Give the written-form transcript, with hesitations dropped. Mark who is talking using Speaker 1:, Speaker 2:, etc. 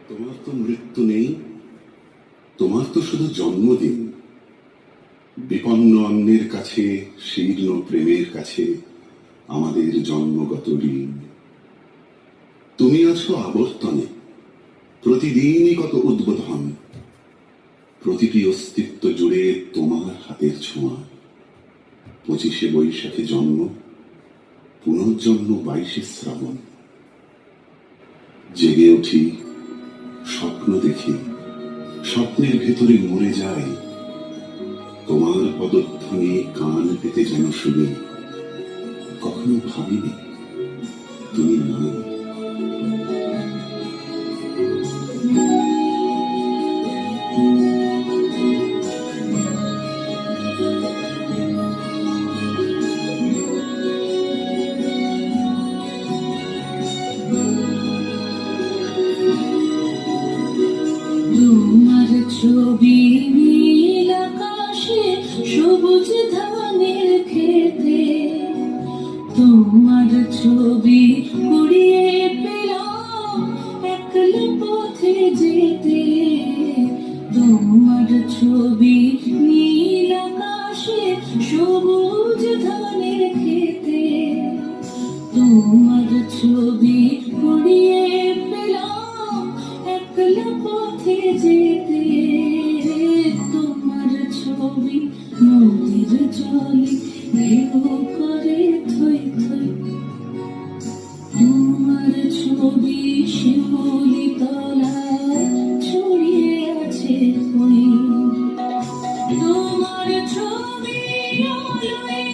Speaker 1: তোমার তো মৃত্যু নেই, তোমার তো শুধু জন্মদিন। বিপন্ন অন্যের কাছে, শীর্ণ প্রেমের কাছে আমাদের জন্মগত ঋণ। তুমি আছো আবর্তনে, প্রতিদিনই কত উদ্বোধন। প্রতিটি অস্তিত্ব জুড়ে তোমার হাতের ছোঁয়া। 25শে বৈশাখে জন্ম, পুনর্জন্ম 22শে শ্রাবণ। জেগে উঠি, স্বপ্ন দেখি, স্বপ্নের ভেতরে মরে যাই। তোমার পদধ্বনি কান পেতে যেন শুনি। কখনো ভাবিনি তুমি না।
Speaker 2: তোমার ছবি নীল আকাশে, সবুজ ধানের খেতে। তোমার ছবি কুড়িয়ে পেলাম একলা পথে যেতে। তোমার ছবি নীল আকাশে, সবুজ ধানের খেতে। তোমার ছবি কুড়িয়ে পেলাম একলা পথে যেতে। তোমার ছবি নদীর জল